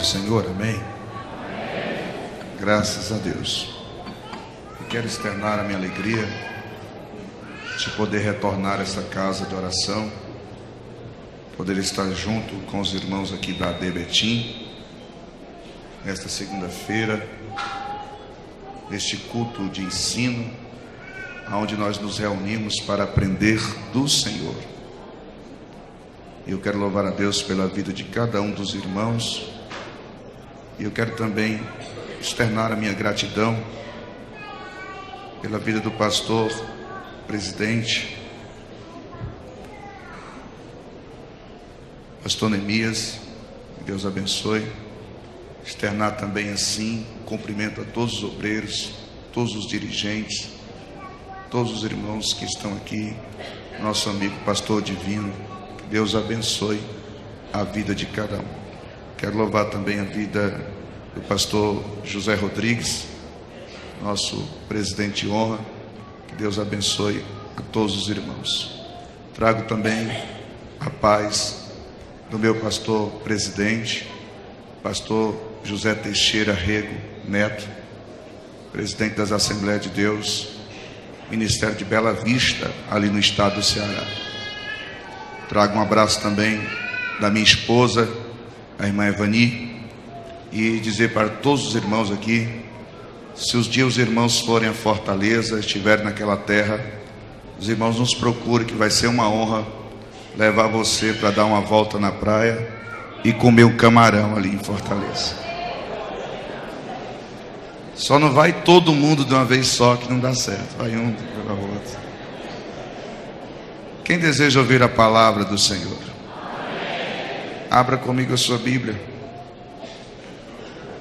Senhor, amém? Graças a Deus. Eu quero externar a minha alegria de poder retornar a essa casa de oração, poder estar junto com os irmãos aqui da AD Betim, nesta segunda-feira, neste culto de ensino, onde nós nos reunimos para aprender do Senhor. Eu quero louvar a Deus pela vida de cada um dos irmãos, e eu quero também externar a minha gratidão pela vida do pastor presidente, pastor Neemias, que Deus abençoe. Externar também assim cumprimento a todos os obreiros, todos os dirigentes, todos os irmãos que estão aqui, nosso amigo pastor divino, que Deus abençoe a vida de cada um. Quero louvar também a vida do pastor José Rodrigues, nosso presidente de honra, que Deus abençoe a todos os irmãos. Trago também a paz do meu pastor presidente, pastor José Teixeira Rego Neto, presidente das Assembleias de Deus, Ministério de Bela Vista, ali no estado do Ceará. Trago um abraço também da minha esposa, a irmã Evani, e dizer para todos os irmãos aqui, se os dias os irmãos forem a Fortaleza, estiverem naquela terra, os irmãos nos procurem, que vai ser uma honra levar você para dar uma volta na praia e comer um camarão ali em Fortaleza. Só não vai todo mundo de uma vez só, que não dá certo. Vai um pela outra. Quem deseja ouvir a palavra do Senhor? Abra comigo a sua Bíblia.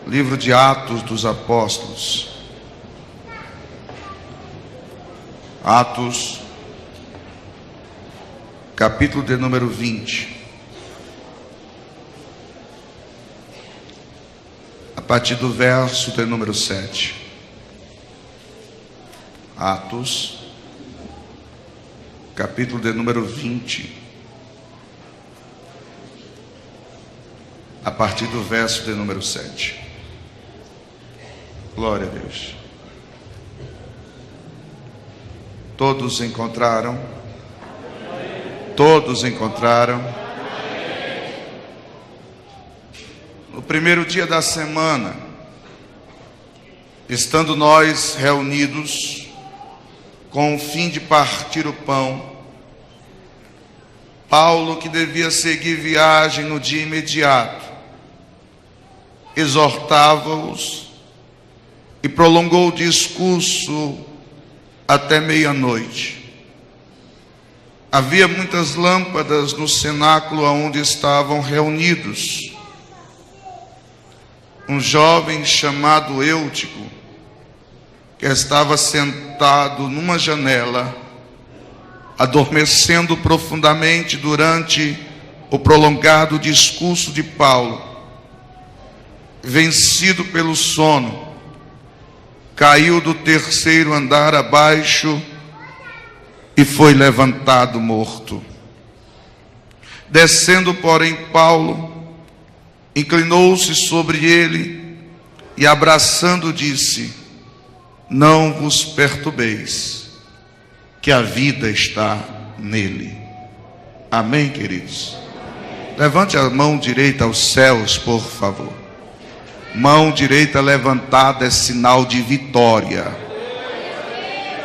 Livro de Atos dos Apóstolos. Atos, capítulo de número 20. A partir do verso de número 7. Atos, capítulo de número 20. A partir do verso de número 7. Glória a Deus. Todos encontraram? Todos encontraram? No primeiro dia da semana, estando nós reunidos com o fim de partir o pão, Paulo, que devia seguir viagem no dia imediato, exortava-os e prolongou o discurso até meia-noite. Havia muitas lâmpadas no cenáculo onde estavam reunidos. Um jovem chamado Eutico, que estava sentado numa janela, adormecendo profundamente durante o prolongado discurso de Paulo, vencido pelo sono, caiu do terceiro andar abaixo e foi levantado morto. Descendo, porém, Paulo inclinou-se sobre ele e, abraçando, disse: não vos perturbeis, que a vida está nele. Amém, queridos? Levante a mão direita aos céus, por favor. Mão direita levantada é sinal de vitória.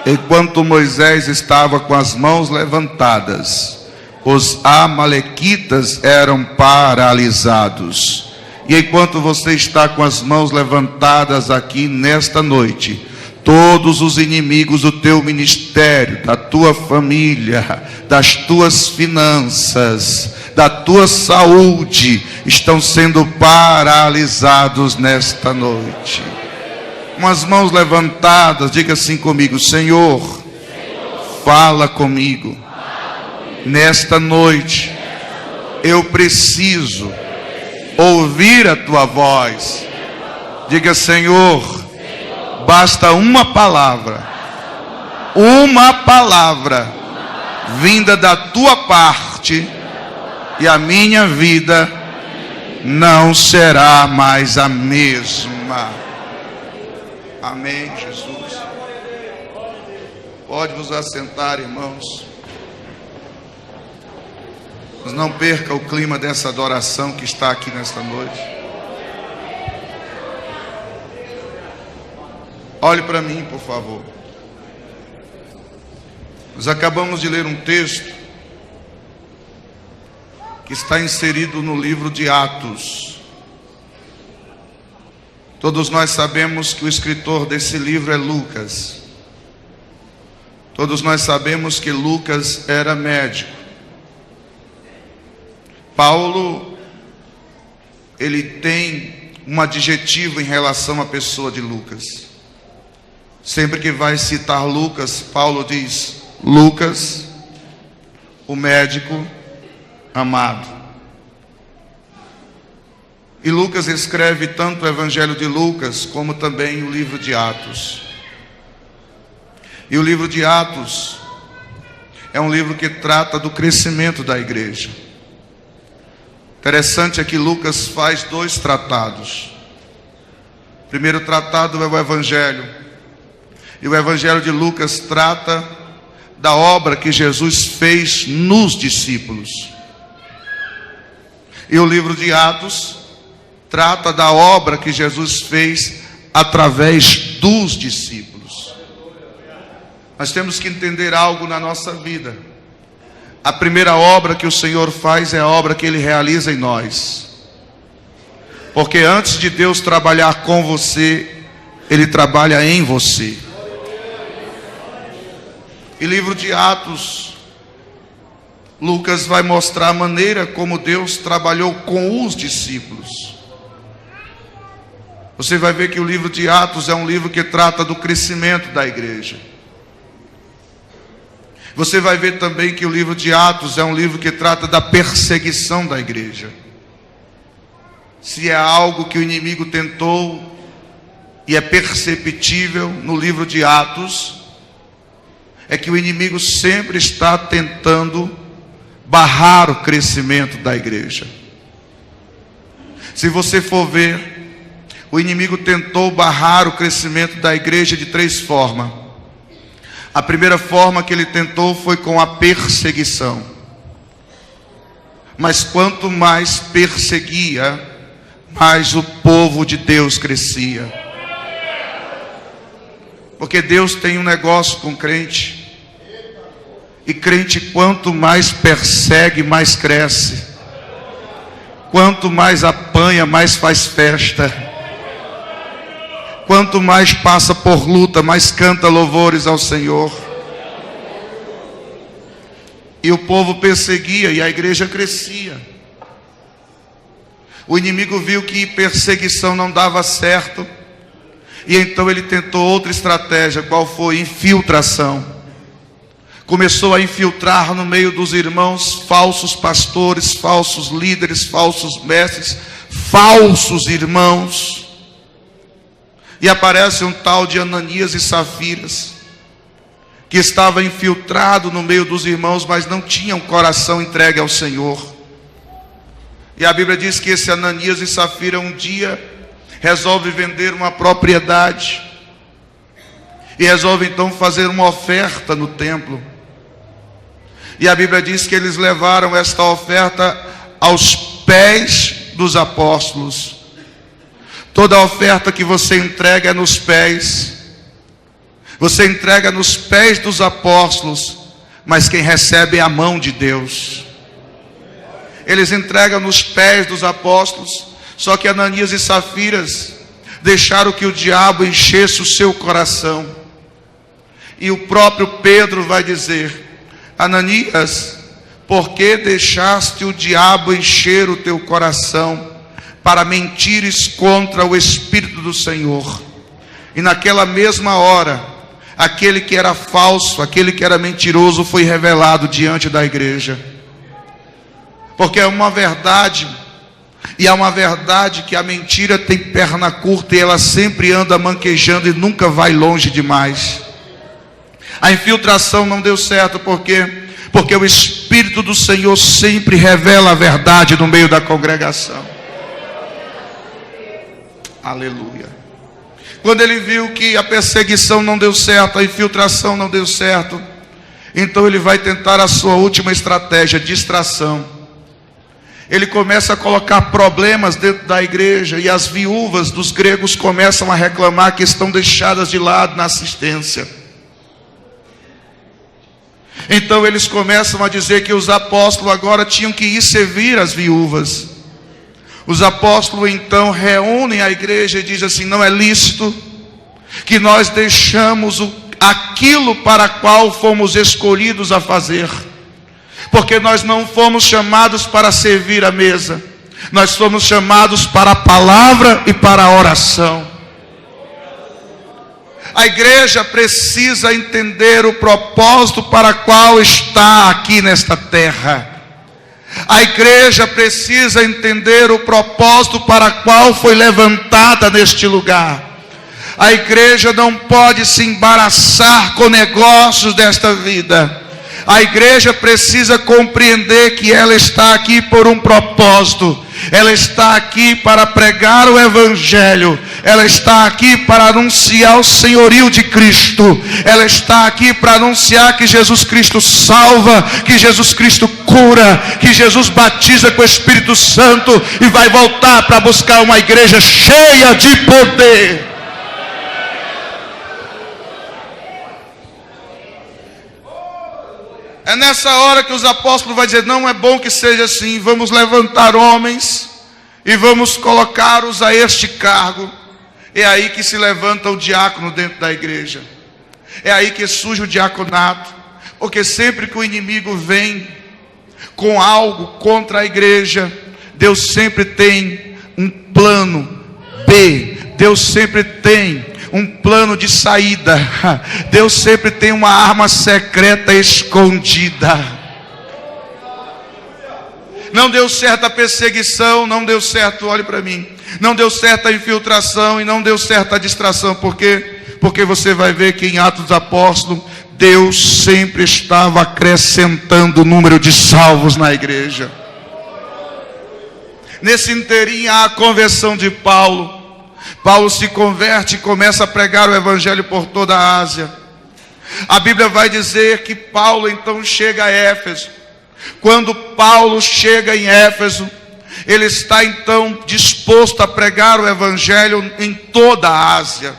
Enquanto Moisés estava com as mãos levantadas, os amalequitas eram paralisados. E enquanto você está com as mãos levantadas aqui nesta noite, todos os inimigos do teu ministério, da tua família, das tuas finanças, da tua saúde, estão sendo paralisados nesta noite. Com as mãos levantadas, diga assim comigo: Senhor, fala comigo. Nesta noite, eu preciso ouvir a tua voz. Diga: Senhor, basta uma palavra vinda da tua parte, e a minha vida não será mais a mesma. Amém, Jesus. Pode vos assentar, irmãos. Mas não perca o clima dessa adoração que está aqui nesta noite. Olhe para mim, por favor. Nós acabamos de ler um texto que está inserido no livro de Atos. Todos nós sabemos que o escritor desse livro é Lucas. Todos nós sabemos que Lucas era médico. Paulo, ele tem um adjetivo em relação à pessoa de Lucas. Sempre que vai citar Lucas, Paulo diz: Lucas, o médico amado. E Lucas escreve tanto o Evangelho de Lucas como também o livro de Atos. E o livro de Atos é um livro que trata do crescimento da igreja. Interessante é que Lucas faz 2 tratados. O primeiro tratado é o Evangelho. E o Evangelho de Lucas trata da obra que Jesus fez nos discípulos. E o livro de Atos trata da obra que Jesus fez através dos discípulos. Nós temos que entender algo na nossa vida. A primeira obra que o Senhor faz é a obra que Ele realiza em nós. Porque antes de Deus trabalhar com você, Ele trabalha em você. E livro de Atos, Lucas vai mostrar a maneira como Deus trabalhou com os discípulos. Você vai ver que o livro de Atos é um livro que trata do crescimento da igreja. Você vai ver também que o livro de Atos é um livro que trata da perseguição da igreja. Se é algo que o inimigo tentou e é perceptível no livro de Atos, é que o inimigo sempre está tentando barrar o crescimento da igreja. Se você for ver, o inimigo tentou barrar o crescimento da igreja de 3 formas. A primeira forma que ele tentou foi com a perseguição. Mas quanto mais perseguia, mais o povo de Deus crescia. Porque Deus tem um negócio com crente. E crente, quanto mais persegue, mais cresce. Quanto mais apanha, mais faz festa. Quanto mais passa por luta, mais canta louvores ao Senhor. E o povo perseguia e a igreja crescia. O inimigo viu que perseguição não dava certo. E então ele tentou outra estratégia. Qual foi? Infiltração. Começou a infiltrar no meio dos irmãos falsos pastores, falsos líderes, falsos mestres, falsos irmãos. E aparece um tal de Ananias e Safiras, que estava infiltrado no meio dos irmãos, mas não tinha um coração entregue ao Senhor. E a Bíblia diz que esse Ananias e Safira um dia resolve vender uma propriedade. E resolve então fazer uma oferta no templo. E a Bíblia diz que eles levaram esta oferta aos pés dos apóstolos. Toda oferta que você entrega é nos pés. Você entrega nos pés dos apóstolos, mas quem recebe é a mão de Deus. Eles entregam nos pés dos apóstolos. Só que Ananias e Safiras deixaram que o diabo enchesse o seu coração. E o próprio Pedro vai dizer: Ananias, por que deixaste o diabo encher o teu coração para mentires contra o Espírito do Senhor? E naquela mesma hora, aquele que era falso, aquele que era mentiroso, foi revelado diante da igreja. Porque é uma verdade, e é uma verdade que a mentira tem perna curta e ela sempre anda manquejando e nunca vai longe demais. A infiltração não deu certo, por quê? Porque o Espírito do Senhor sempre revela a verdade no meio da congregação. Aleluia. Quando ele viu que a perseguição não deu certo, a infiltração não deu certo, então ele vai tentar a sua última estratégia, distração. Ele começa a colocar problemas dentro da igreja, e as viúvas dos gregos começam a reclamar que estão deixadas de lado na assistência. Então eles começam a dizer que os apóstolos agora tinham que ir servir as viúvas. Os apóstolos então reúnem a igreja e dizem assim: não é lícito que nós deixamos aquilo para qual fomos escolhidos a fazer, porque nós não fomos chamados para servir a mesa, nós fomos chamados para a palavra e para a oração. A igreja precisa entender o propósito para qual está aqui nesta terra. A igreja precisa entender o propósito para qual foi levantada neste lugar. A igreja não pode se embaraçar com negócios desta vida. A igreja precisa compreender que ela está aqui por um propósito. Ela está aqui para pregar o evangelho. Ela está aqui para anunciar o senhorio de Cristo. Ela está aqui para anunciar que Jesus Cristo salva, que Jesus Cristo cura, que Jesus batiza com o Espírito Santo e vai voltar para buscar uma igreja cheia de poder. É nessa hora que os apóstolos vão dizer: não é bom que seja assim, vamos levantar homens e vamos colocá-los a este cargo. É aí que se levanta o diácono dentro da igreja. É aí que surge o diaconato. Porque sempre que o inimigo vem com algo contra a igreja, Deus sempre tem um plano B. Deus sempre tem um plano de saída. Deus sempre tem uma arma secreta escondida. Não deu certo a perseguição, não deu certo, olhe para mim, não deu certo a infiltração e não deu certo a distração. Por quê? Porque você vai ver que em Atos dos Apóstolos, Deus sempre estava acrescentando o número de salvos na igreja. Nesse inteirinho há a conversão de Paulo. Paulo se converte e começa a pregar o evangelho por toda a Ásia. A Bíblia vai dizer que Paulo então chega a Éfeso. Quando Paulo chega em Éfeso, ele está então disposto a pregar o evangelho em toda a Ásia.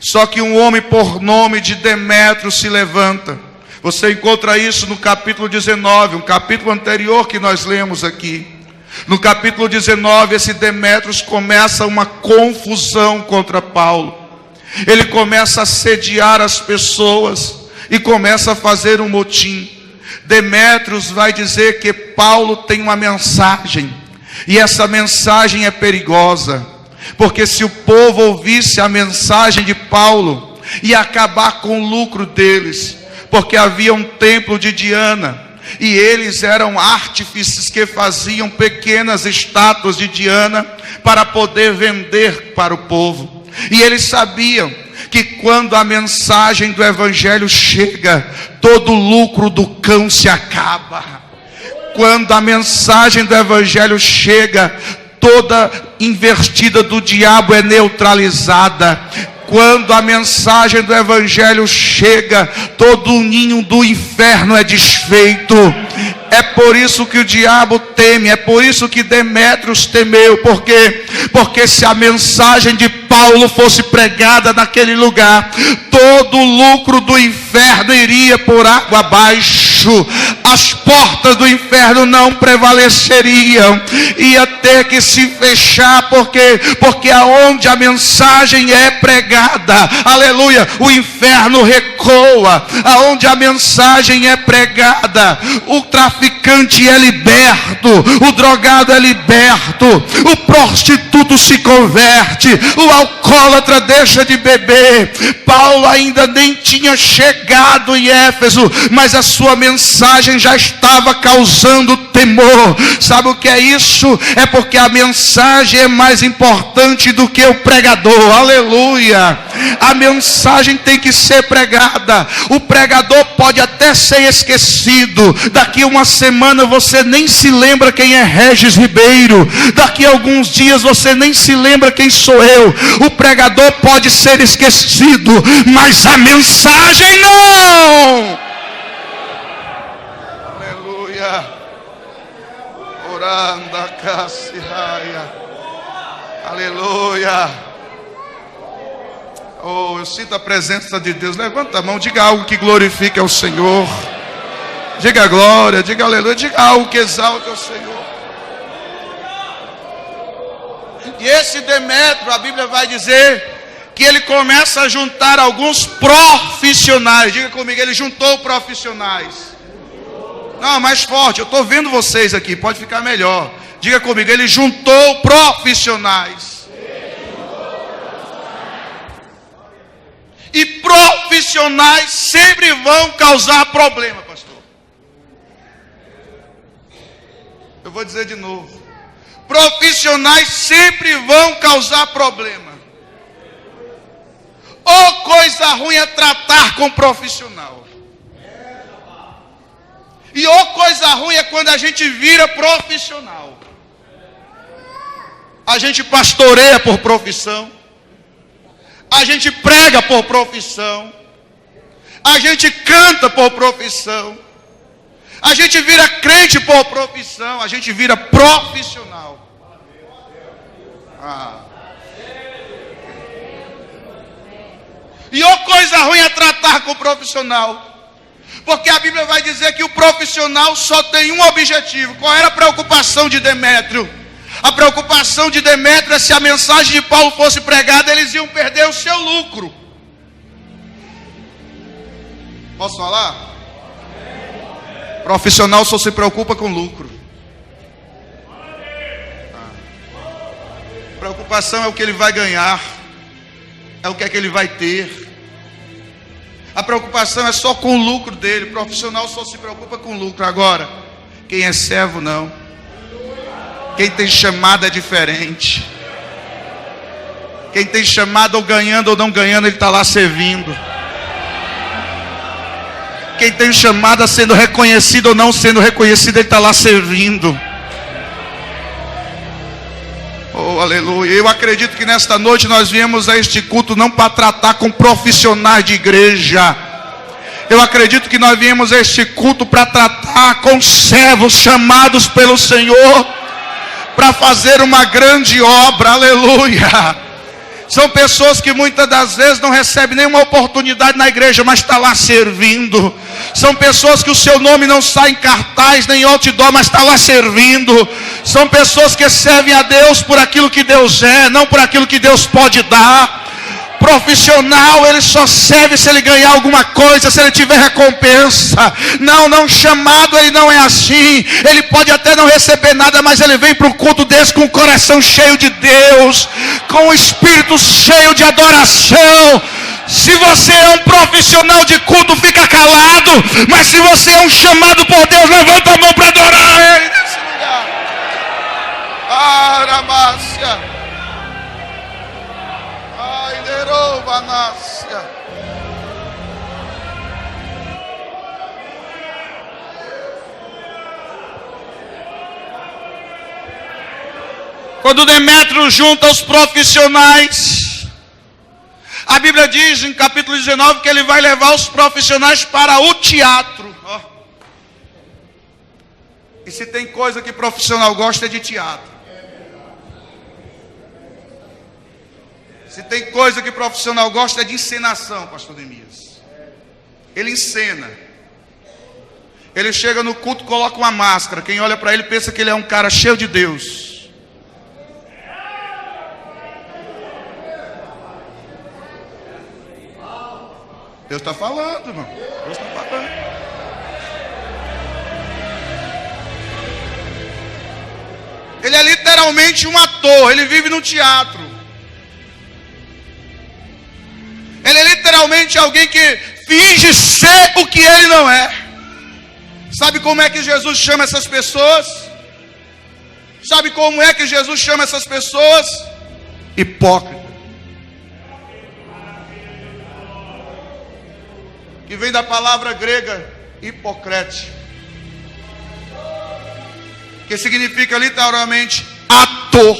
Só que um homem por nome de Demétrio se levanta. Você encontra isso no capítulo 19, um capítulo anterior que nós lemos aqui. No capítulo 19, esse Demétrios começa uma confusão contra Paulo. Ele começa a assediar as pessoas e começa a fazer um motim. Demétrios vai dizer que Paulo tem uma mensagem, e essa mensagem é perigosa, porque se o povo ouvisse a mensagem de Paulo, ia acabar com o lucro deles, porque havia um templo de Diana, e eles eram artífices que faziam pequenas estátuas de Diana para poder vender para o povo. E eles sabiam que quando a mensagem do evangelho chega, todo o lucro do cão se acaba. Quando a mensagem do evangelho chega, toda investida do diabo é neutralizada. Quando a mensagem do evangelho chega, todo o ninho do inferno é desfeito. É por isso que o diabo teme, é por isso que Demétrios temeu. Por quê? Porque se a mensagem de Paulo fosse pregada naquele lugar, todo o lucro do inferno iria por água abaixo. As portas do inferno não prevaleceriam, ia ter que se fechar. Por quê? Porque aonde a mensagem é pregada, aleluia, o inferno recoa. Aonde a mensagem é pregada, o traficante é liberto, o drogado é liberto, o prostituto se converte, o alcoólatra deixa de beber. Paulo ainda nem tinha chegado em Éfeso, mas a sua mensagem mensagem já estava causando temor. Sabe o que é isso? É porque a mensagem é mais importante do que o pregador. Aleluia! A mensagem tem que ser pregada. O pregador pode até ser esquecido. Daqui a uma semana você nem se lembra quem é Regis Ribeiro. Daqui a alguns dias você nem se lembra quem sou eu. O pregador pode ser esquecido, mas a mensagem não. Aleluia. Oranda Cassiaia. Aleluia. Oh, eu sinto a presença de Deus. Levanta a mão, diga algo que glorifique ao Senhor. Diga glória, diga aleluia, diga algo que exalte ao Senhor. E esse Demétrio, a Bíblia vai dizer que ele começa a juntar alguns profissionais. Diga comigo, ele juntou profissionais. Não, mais forte, eu estou vendo vocês aqui, pode ficar melhor. Diga comigo, ele juntou profissionais. E profissionais sempre vão causar problema, pastor. Eu vou dizer de novo. Profissionais sempre vão causar problema. Ou coisa ruim é tratar com profissional. E ou coisa ruim é quando a gente vira profissional. A gente pastoreia por profissão. A gente prega por profissão. A gente canta por profissão. A gente vira crente por profissão. A gente vira profissional. E ou coisa ruim é tratar com o profissional. Porque a Bíblia vai dizer que o profissional só tem um objetivo. Qual era a preocupação de Demétrio? A preocupação de Demétrio é se a mensagem de Paulo fosse pregada, eles iam perder o seu lucro. Posso falar? Profissional só se preocupa com lucro. Preocupação é o que ele vai ganhar. É o que é que ele vai ter. A preocupação é só com o lucro dele. O profissional só se preocupa com o lucro. Agora, quem é servo não. Quem tem chamado é diferente. Quem tem chamado ou ganhando ou não ganhando, ele está lá servindo. Quem tem chamado sendo reconhecido ou não sendo reconhecido, ele está lá servindo. Oh, aleluia. Eu acredito que nesta noite nós viemos a este culto não para tratar com profissionais de igreja. Eu acredito que nós viemos a este culto para tratar com servos chamados pelo Senhor para fazer uma grande obra. Aleluia. São pessoas que muitas das vezes não recebem nenhuma oportunidade na igreja, mas está lá servindo. São pessoas que o seu nome não sai em cartaz, nem em outdoor, mas está lá servindo. São pessoas que servem a Deus por aquilo que Deus é, não por aquilo que Deus pode dar. Profissional, ele só serve se ele ganhar alguma coisa, se ele tiver recompensa. Não, chamado ele não é assim. Ele pode até não receber nada, mas ele vem para o culto desse com o coração cheio de Deus, com o espírito cheio de adoração. Se você é um profissional de culto, fica calado. Mas se você é um chamado por Deus, levanta a mão para adorar Ele nesse lugar. Aramácia. Quando Demétrio junta os profissionais, a Bíblia diz em capítulo 19 que ele vai levar os profissionais para o teatro. E se tem coisa que profissional gosta é de teatro. Se tem coisa que profissional gosta é de encenação, pastor Neemias. Ele encena. Ele chega no culto, coloca uma máscara. Quem olha para ele pensa que ele é um cara cheio de Deus. Deus está falando, irmão. Deus está falando. Ele é literalmente um ator. Ele vive no teatro. Ele é literalmente alguém que finge ser o que ele não é. Sabe como é que Jesus chama essas pessoas? Sabe como é que Jesus chama essas pessoas? Hipócrita. Que vem da palavra grega hipocrete, que significa literalmente ator.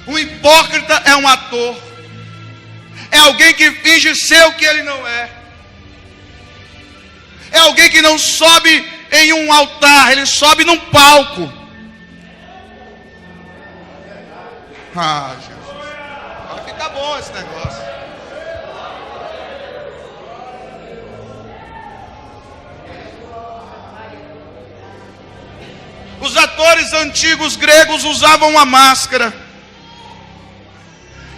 Um hipócrita é um ator. É alguém que finge ser o que ele não é. É alguém que não sobe em um altar, ele sobe num palco. Ah, Jesus. Vai ficar bom esse negócio. Os atores antigos gregos usavam uma máscara.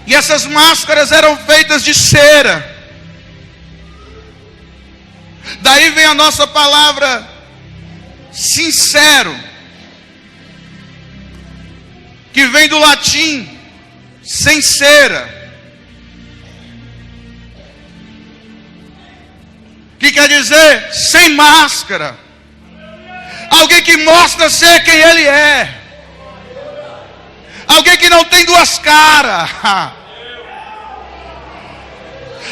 E essas máscaras eram feitas de cera. Daí vem a nossa palavra sincero, que vem do latim sincera, que quer dizer sem máscara. Alguém que mostra ser quem ele é. Alguém que não tem duas caras.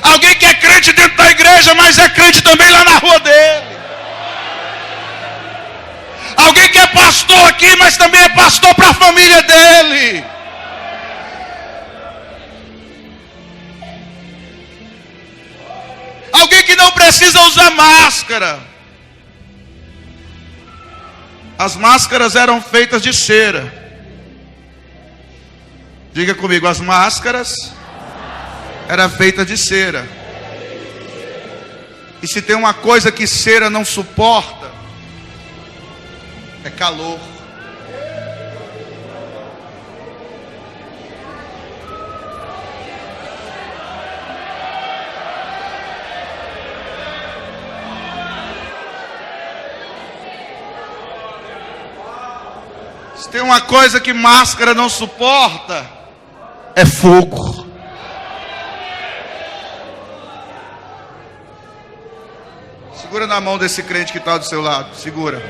Alguém que é crente dentro da igreja, mas é crente também lá na rua dele. Alguém que é pastor aqui, mas também é pastor para a família dele. Alguém que não precisa usar máscara. As máscaras eram feitas de cera. Diga comigo, as máscaras eram feitas de cera. E se tem uma coisa que cera não suporta, é calor. Se tem uma coisa que máscara não suporta, é fogo. Segura na mão desse crente que está do seu lado. Segura.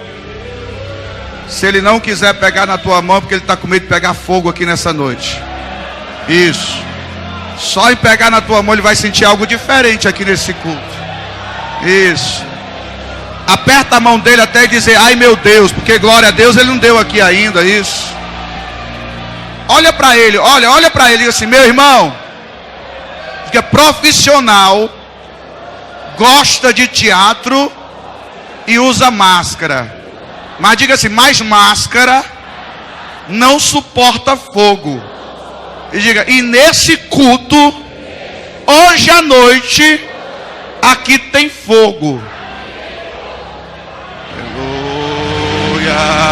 Se ele não quiser pegar na tua mão, porque ele está com medo de pegar fogo aqui nessa noite. Isso. Só em pegar na tua mão ele vai sentir algo diferente aqui nesse culto. Isso. Aperta a mão dele até dizer, ai meu Deus, porque glória a Deus ele não deu aqui ainda, isso. Olha para ele, olha para ele e diga assim, meu irmão, diga, profissional, gosta de teatro e usa máscara. Mas diga assim, mais máscara não suporta fogo. E diga, e nesse culto, hoje à noite, aqui tem fogo. Aleluia.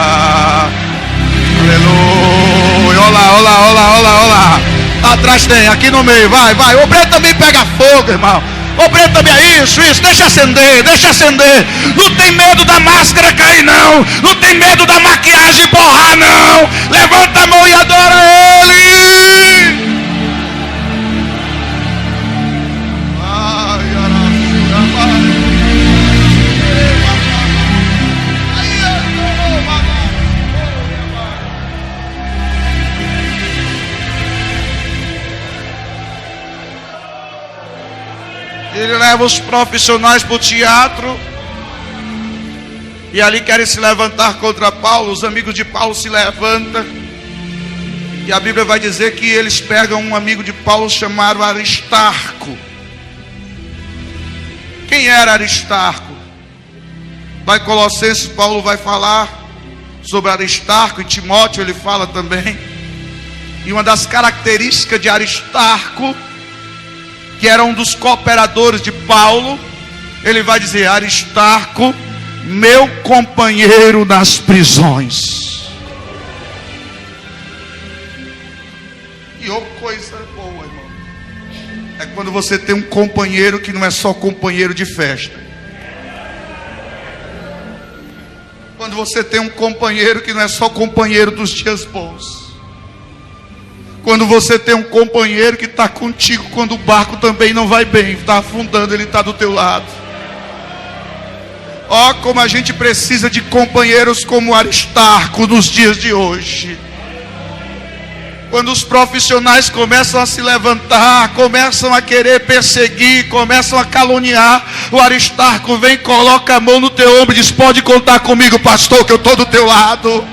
Olha lá. Atrás tem, aqui no meio, vai. O preto também pega fogo, irmão. O preto também é isso, deixa acender. Não tem medo da máscara cair, não. Não tem medo da maquiagem borrar, não. Levanta a mão e adora ele. Ele leva os profissionais para o teatro. E ali querem se levantar contra Paulo. Os amigos de Paulo se levantam. E a Bíblia vai dizer que eles pegam um amigo de Paulo chamado Aristarco. Quem era Aristarco? Lá em Colossenses Paulo vai falar sobre Aristarco. E Timóteo ele fala também. E uma das características de Aristarco, que era um dos cooperadores de Paulo, ele vai dizer, Aristarco, meu companheiro nas prisões. E oh, coisa boa, irmão. É quando você tem um companheiro que não é só companheiro de festa. Quando você tem um companheiro que não é só companheiro dos dias bons. Quando você tem um companheiro que está contigo quando o barco também não vai bem, está afundando, ele está do teu lado. Ó, como a gente precisa de companheiros como Aristarco nos dias de hoje. Quando os profissionais começam a se levantar, começam a querer perseguir, começam a caluniar, o Aristarco vem, coloca a mão no teu ombro e diz: pode contar comigo, pastor, que eu estou do teu lado.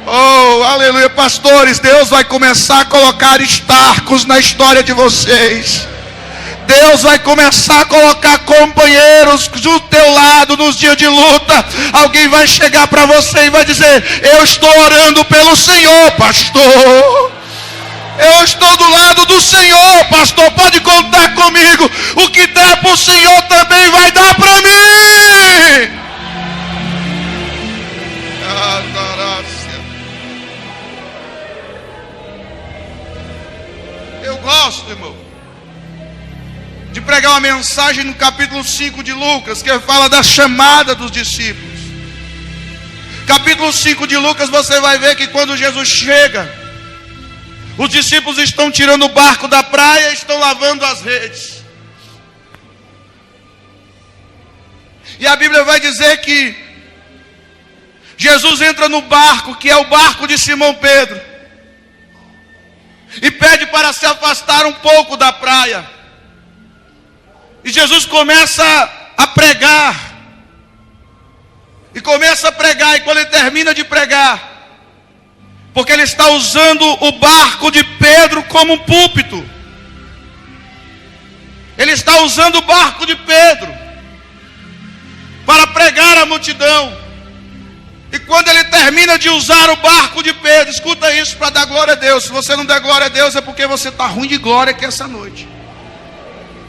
Oh, aleluia, pastores, Deus vai começar a colocar Aristarcos na história de vocês. Deus vai começar a colocar companheiros do teu lado nos dias de luta. Alguém vai chegar para você e vai dizer: eu estou orando pelo Senhor, pastor. Eu estou do lado do Senhor, pastor. Pode contar comigo. O que der para o Senhor também vai dar para mim. Eu gosto, irmão, de pregar uma mensagem no capítulo 5 de Lucas, que fala da chamada dos discípulos. Capítulo 5 de Lucas, você vai ver que quando Jesus chega, os discípulos estão tirando o barco da praia e estão lavando as redes. E a Bíblia vai dizer que Jesus entra no barco, que é o barco de Simão Pedro, e pede para se afastar um pouco da praia. E Jesus começa a pregar. E começa a pregar. E quando ele termina de pregar, porque ele está usando o barco de Pedro como um púlpito, ele está usando o barco de Pedro para pregar à multidão. E quando ele termina de usar o barco de Pedro, escuta isso para dar glória a Deus. Se você não der glória a Deus, é porque você está ruim de glória aqui essa noite.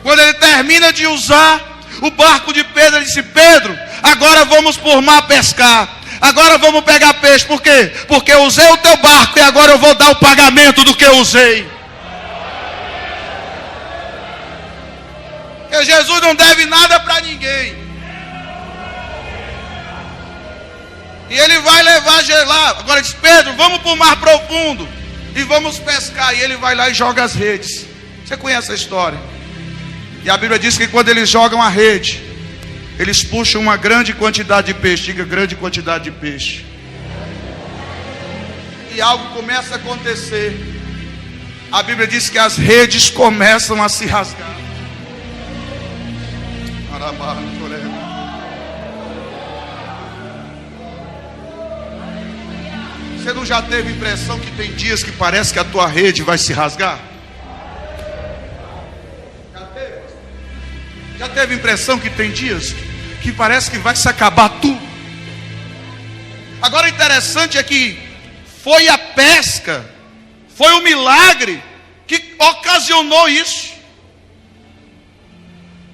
Quando ele termina de usar o barco de Pedro, ele disse: Pedro, agora vamos por mar pescar. Agora vamos pegar peixe. Por quê? Porque eu usei o teu barco e agora eu vou dar o pagamento do que eu usei. Porque Jesus não deve nada para ninguém. E ele vai levar lá. Agora diz: Pedro, vamos para o mar profundo e vamos pescar. E ele vai lá e joga as redes. Você conhece a história? E a Bíblia diz que quando eles jogam a rede, eles puxam uma grande quantidade de peixe. Diga: grande quantidade de peixe. E algo começa a acontecer. A Bíblia diz que as redes começam a se rasgar. Você não já teve impressão que tem dias que parece que a tua rede vai se rasgar? Já teve impressão que tem dias que parece que vai se acabar tudo? Agora, o interessante é que foi a pesca, foi o milagre que ocasionou isso.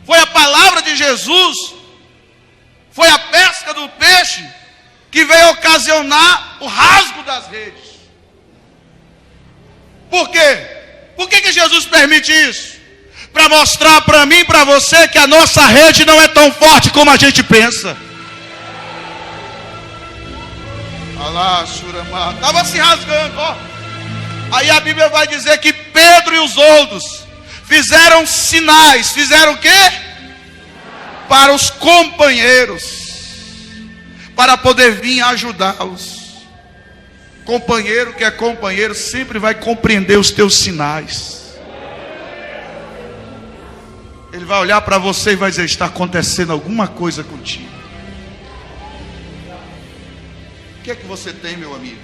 Foi a palavra de Jesus, foi a pesca do peixe que veio ocasionar o rasgo das redes. Por quê? Por que Jesus permite isso? Para mostrar para mim e para você que a nossa rede não é tão forte como a gente pensa. Estava se rasgando, ó. Aí a Bíblia vai dizer que Pedro e os outros fizeram sinais. Fizeram o quê? Para os companheiros, para poder vir ajudá-los. Companheiro que é companheiro sempre vai compreender os teus sinais. Ele vai olhar para você e vai dizer: está acontecendo alguma coisa contigo. O que é que você tem, meu amigo?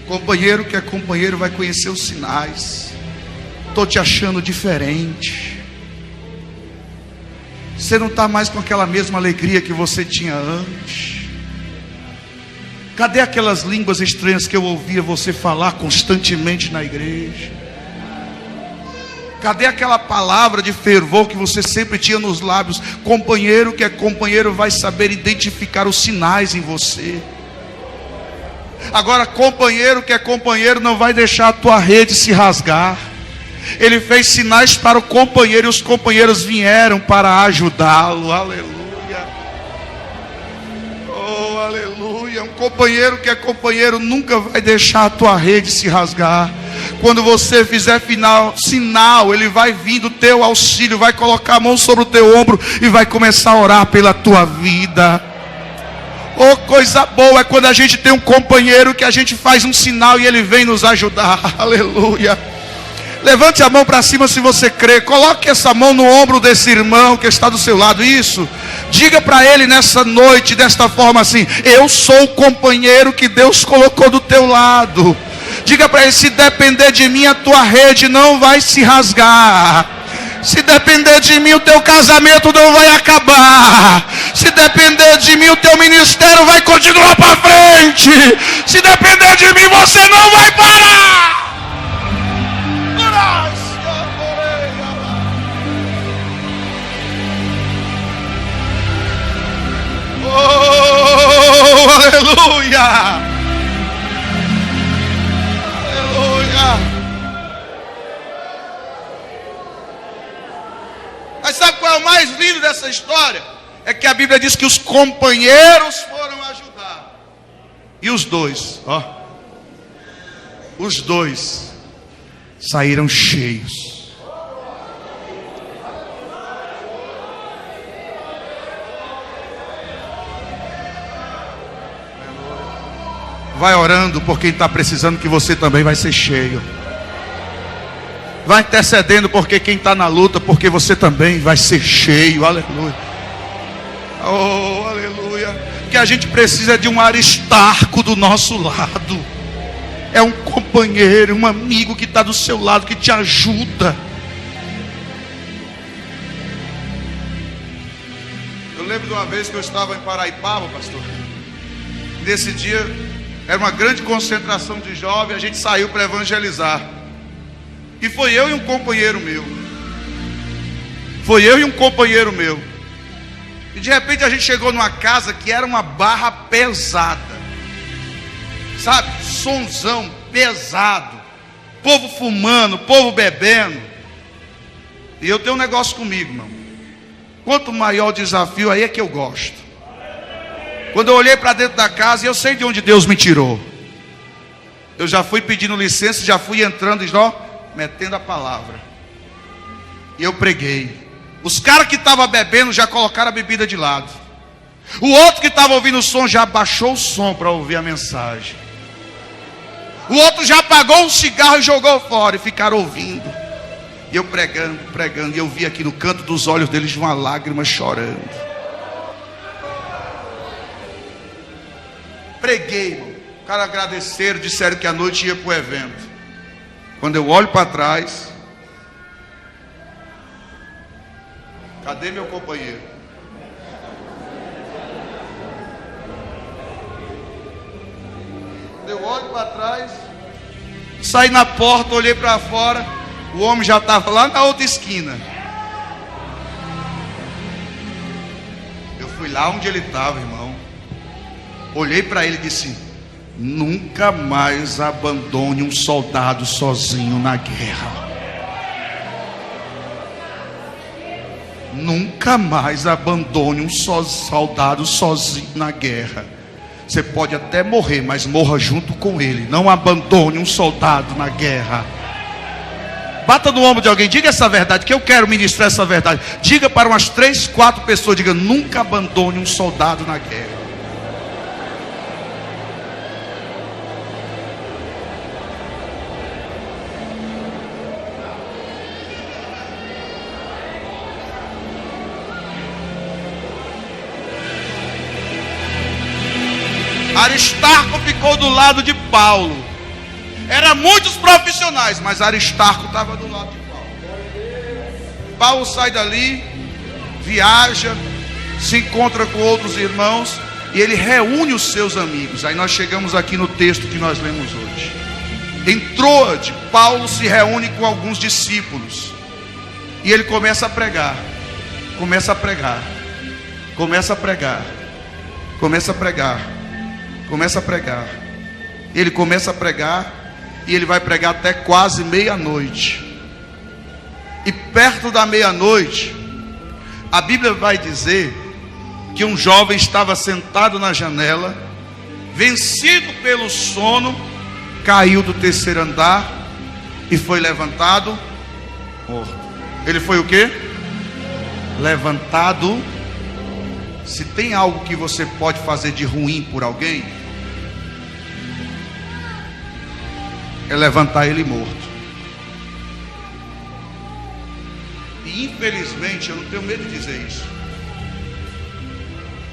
Companheiro que é companheiro vai conhecer os sinais. Estou te achando diferente. Você não está mais com aquela mesma alegria que você tinha antes. Cadê aquelas línguas estranhas que eu ouvia você falar constantemente na igreja? Cadê aquela palavra de fervor que você sempre tinha nos lábios? Companheiro que é companheiro vai saber identificar os sinais em você. Agora, companheiro que é companheiro não vai deixar a tua rede se rasgar. Ele fez sinais para o companheiro e os companheiros vieram para ajudá-lo. Aleluia. Oh, aleluia. Um companheiro que é companheiro nunca vai deixar a tua rede se rasgar. quando você fizer sinal, Ele vai vir do teu auxílio, vai colocar a mão sobre o teu ombro e vai começar a orar pela tua vida. Oh, coisa boa é quando a gente tem um companheiro que a gente faz um sinal e ele vem nos ajudar. Aleluia. Levante a mão para cima se você crê. Coloque essa mão no ombro desse irmão que está do seu lado. Isso. Diga para ele nessa noite, desta forma assim: eu sou o companheiro que Deus colocou do teu lado. Diga para ele: se depender de mim, a tua rede não vai se rasgar. Se depender de mim, o teu casamento não vai acabar. Se depender de mim, o teu ministério vai continuar para frente. Se depender de mim, você não vai parar. Oh, aleluia! Aleluia! Mas sabe qual é o mais lindo dessa história? É que a Bíblia diz que os companheiros foram ajudar. E os dois, os dois saíram cheios. Vai orando por quem está precisando, que você também vai ser cheio. Vai intercedendo porque quem está na luta, porque você também vai ser cheio. Aleluia. Oh, aleluia. Que a gente precisa de um Aristarco do nosso lado. É um companheiro, um amigo que está do seu lado, que te ajuda. Eu lembro de uma vez que eu estava em Paraipaba, pastor. Nesse dia era uma grande concentração de jovens. A gente saiu para evangelizar. E foi eu e um companheiro meu. E de repente a gente chegou numa casa que era uma barra pesada. Sabe? Sonzão pesado. Povo fumando, povo bebendo. E eu tenho um negócio comigo, irmão. Quanto maior o desafio, aí é que eu gosto. Quando eu olhei para dentro da casa, eu sei de onde Deus me tirou. Eu já fui pedindo licença, já fui entrando e metendo a palavra. E eu preguei. Os caras que estavam bebendo já colocaram a bebida de lado. O outro que estava ouvindo o som já baixou o som para ouvir a mensagem. O outro já apagou o cigarro e jogou fora e ficaram ouvindo. E eu pregando. E eu vi aqui no canto dos olhos deles uma lágrima chorando. Preguei, irmão. O cara agradeceram, disseram que à noite ia para o evento. Quando eu olho para trás, cadê meu companheiro? Quando eu olho para trás, saí na porta, olhei para fora, o homem já estava lá na outra esquina. Eu fui lá onde ele estava, irmão. Olhei para ele e disse: nunca mais abandone um soldado sozinho na guerra. Nunca mais abandone um soldado sozinho na guerra. Você pode até morrer, mas morra junto com ele. Não abandone um soldado na guerra. Bata no ombro de alguém, diga essa verdade, que eu quero ministrar essa verdade. Diga para umas 3, 4 pessoas, diga: nunca abandone um soldado na guerra. Aristarco ficou do lado de Paulo. Eram muitos profissionais, mas Aristarco estava do lado de Paulo. Paulo sai dali, viaja, se encontra com outros irmãos e ele reúne os seus amigos. Aí nós chegamos aqui no texto que nós lemos hoje. Em Troade, Paulo se reúne com alguns discípulos e ele começa a pregar. Ele começa a pregar e ele vai pregar até quase meia-noite. E perto da meia-noite, a Bíblia vai dizer que um jovem estava sentado na janela, vencido pelo sono, caiu do terceiro andar e foi levantado morto. Ele foi o quê? Levantado. Se tem algo que você pode fazer de ruim por alguém, é levantar ele morto. E infelizmente, eu não tenho medo de dizer isso,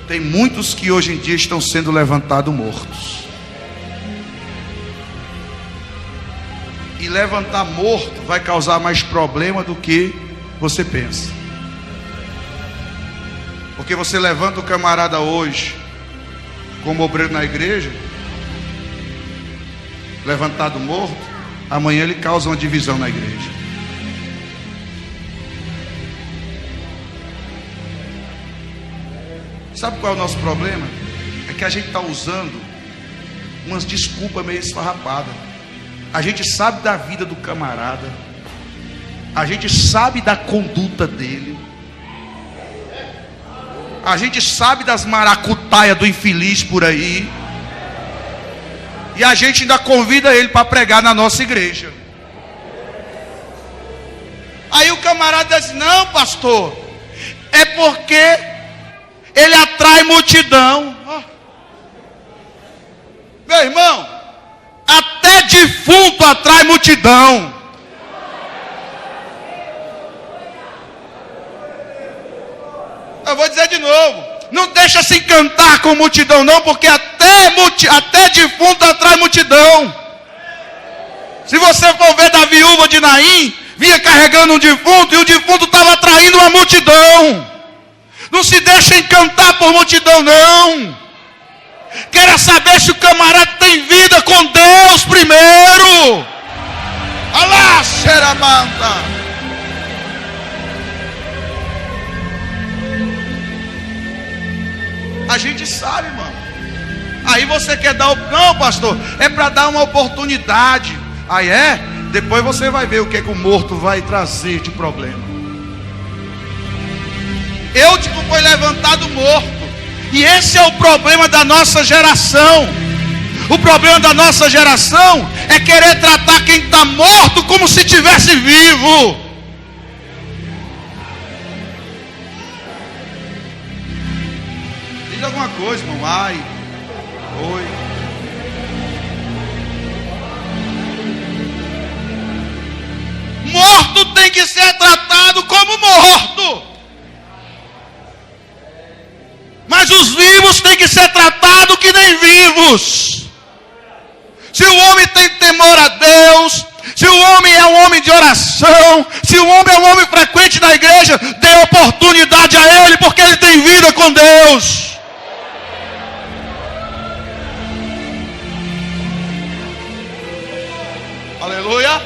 tem muitos que hoje em dia estão sendo levantados mortos. E levantar morto vai causar mais problema do que você pensa. Porque você levanta o camarada hoje como obreiro na igreja, levantado morto, amanhã ele causa uma divisão na igreja. Sabe qual é o nosso problema? É que a gente está usando umas desculpas meio esfarrapadas. A gente sabe da vida do camarada, a gente sabe da conduta dele, a gente sabe das maracutaias do infeliz por aí, e a gente ainda convida ele para pregar na nossa igreja. Aí o camarada diz: não, pastor, é porque ele atrai multidão. Meu irmão, até defunto atrai multidão. Eu vou dizer de novo: não deixa se encantar com multidão não, porque até defunto atrai multidão. Se você for ver da viúva de Naim, vinha carregando um defunto e o defunto estava atraindo uma multidão. Não se deixa encantar por multidão não. Queira saber se o camarada tem vida com Deus primeiro. Alá, xeramanda. A gente sabe, irmão. Aí você quer dar... Não, pastor, é para dar uma oportunidade. Aí é? Depois você vai ver o que é que o morto vai trazer de problema. Eutico foi levantado morto. E esse é o problema da nossa geração. O problema da nossa geração é querer tratar quem está morto como se estivesse vivo. Diz alguma coisa, irmão. Ai, oi. Morto tem que ser tratado como morto. Mas os vivos têm que ser tratados que nem vivos. Se o homem tem temor a Deus, se o homem é um homem de oração, se o homem é um homem frequente na igreja, dê oportunidade a ele, porque ele tem vida com Deus. Aleluia.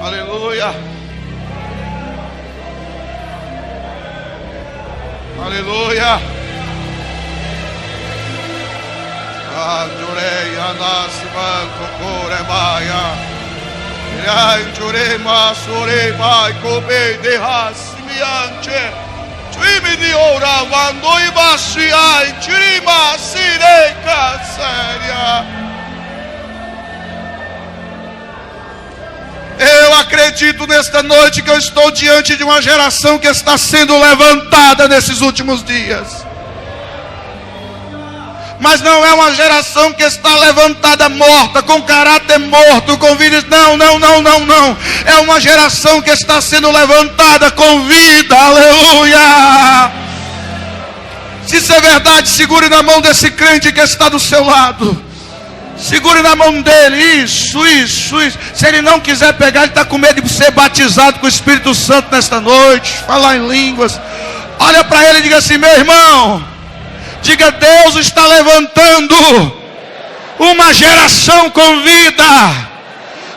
Aleluia. Aleluia. Adorei a nascimento corebaia. Ai, chorema, sorema, cobe de rasmiante. Trime de ora, vando e baixai, trima, sireca, séria. Eu acredito nesta noite que eu estou diante de uma geração que está sendo levantada nesses últimos dias. Mas não é uma geração que está levantada morta, com caráter morto, com vida. Não. É uma geração que está sendo levantada com vida. Aleluia. Se isso é verdade, segure na mão desse crente que está do seu lado. Segure na mão dele, isso. Se ele não quiser pegar, ele está com medo de ser batizado com o Espírito Santo nesta noite, falar em línguas. Olha para ele e diga assim: meu irmão, diga: Deus está levantando uma geração com vida.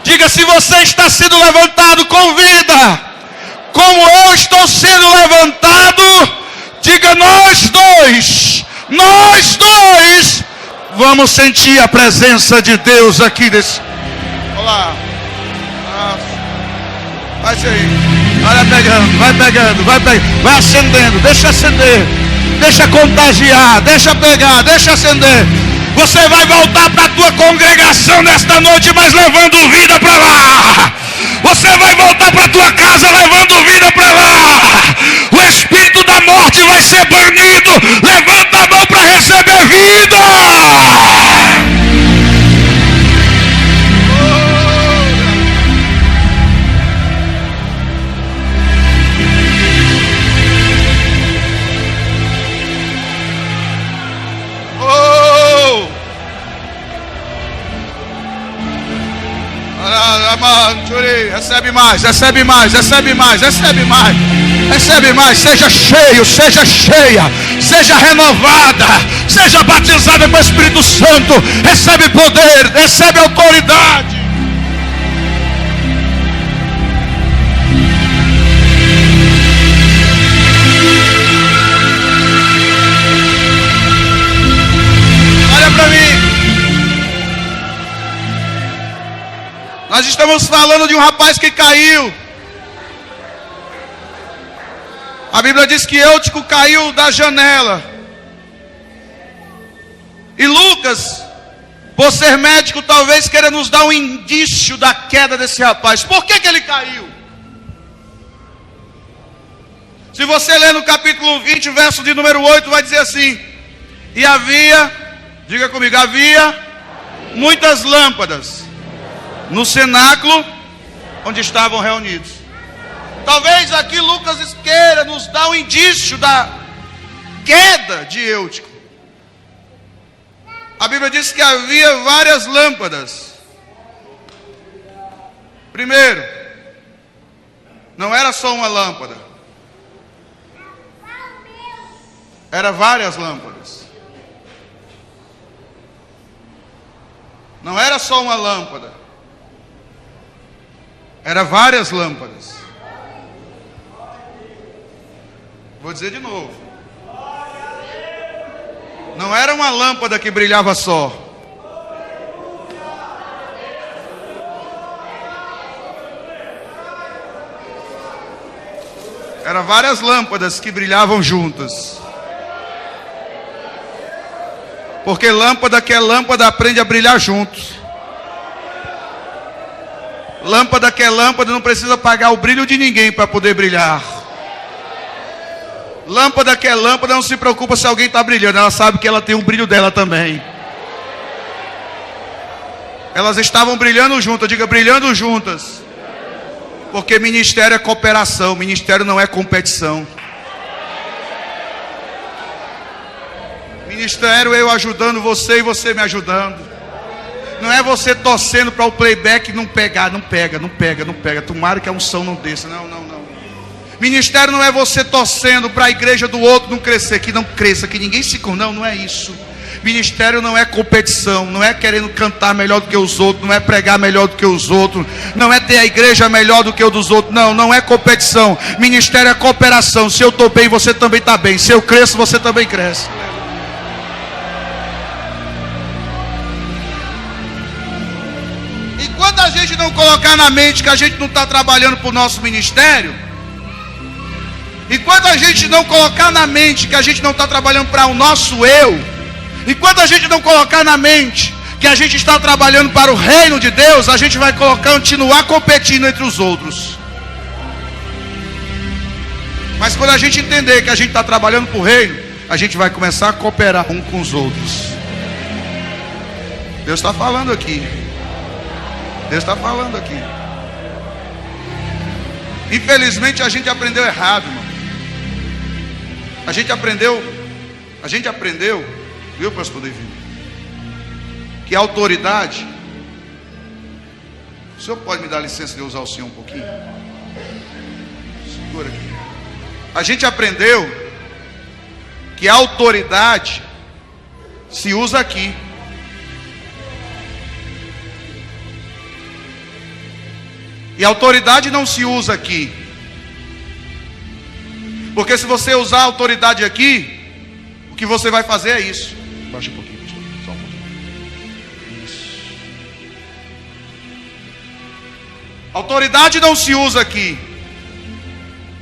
Diga: se você está sendo levantado com vida, como eu estou sendo levantado, diga: nós dois vamos sentir a presença de Deus aqui desse. Olá. Vai aí. Olha, vai pegando, vai acendendo, deixa acender, deixa contagiar, deixa pegar, deixa acender. Você vai voltar para a tua congregação nesta noite, mas levando vida para lá. Você vai voltar para a tua casa levando vida para lá. O espírito da morte vai ser banido. Levanta a mão para receber vida. Recebe mais, recebe mais, recebe mais, recebe mais, recebe mais. Seja cheio, seja cheia, seja renovada, seja batizada com o Espírito Santo. Recebe poder, recebe autoridade. Olha para mim. Nós estamos falando de um rapaz que caiu. A Bíblia diz que Eutico caiu da janela. E Lucas, por ser médico, talvez queira nos dar um indício da queda desse rapaz. Por que ele caiu? Se você ler no capítulo 20, verso de número 8, vai dizer assim: e havia, diga comigo, havia muitas lâmpadas no cenáculo onde estavam reunidos. Talvez aqui Lucas queira nos dar um indício da queda de Eutico. A Bíblia diz que havia várias lâmpadas. Primeiro, não era só uma lâmpada, era várias lâmpadas. Não era só uma lâmpada, era várias lâmpadas. Vou dizer de novo. Não era uma lâmpada que brilhava só. Era várias lâmpadas que brilhavam juntas. Porque lâmpada que é lâmpada aprende a brilhar juntos. Lâmpada que é lâmpada não precisa apagar o brilho de ninguém para poder brilhar. Lâmpada que é lâmpada não se preocupa se alguém está brilhando. Ela sabe que ela tem o brilho dela também. Elas estavam brilhando juntas. Diga, brilhando juntas. Porque ministério é cooperação. Ministério não é competição. Ministério é eu ajudando você e você me ajudando. Não é você torcendo para o playback não pegar, não pega. Tomara que a unção não desça. Não. Ministério não é você torcendo para a igreja do outro não crescer, que não cresça, que ninguém se... Não é isso. Ministério não é competição, não é querendo cantar melhor do que os outros, não é pregar melhor do que os outros, não é ter a igreja melhor do que o dos outros. Não é competição. Ministério é cooperação. Se eu estou bem, você também está bem. Se eu cresço, você também cresce. Quando a gente não colocar na mente que a gente não está trabalhando para o nosso ministério, e quando a gente não colocar na mente que a gente não está trabalhando para o nosso eu, e quando a gente não colocar na mente que a gente está trabalhando para o reino de Deus, a gente vai continuar competindo entre os outros. Mas quando a gente entender que a gente está trabalhando para o reino, a gente vai começar a cooperar um com os outros. Deus está falando aqui. Deus está falando aqui. Infelizmente a gente aprendeu errado, irmão. A gente aprendeu, viu, pastor Davi? Que a autoridade... O senhor pode me dar licença de eu usar o senhor um pouquinho? Segura aqui. A gente aprendeu que a autoridade se usa aqui. E a autoridade não se usa aqui. Porque se você usar a autoridade aqui, o que você vai fazer é isso. Baixa um pouquinho, pastor. Só um pouquinho. Isso. Autoridade não se usa aqui.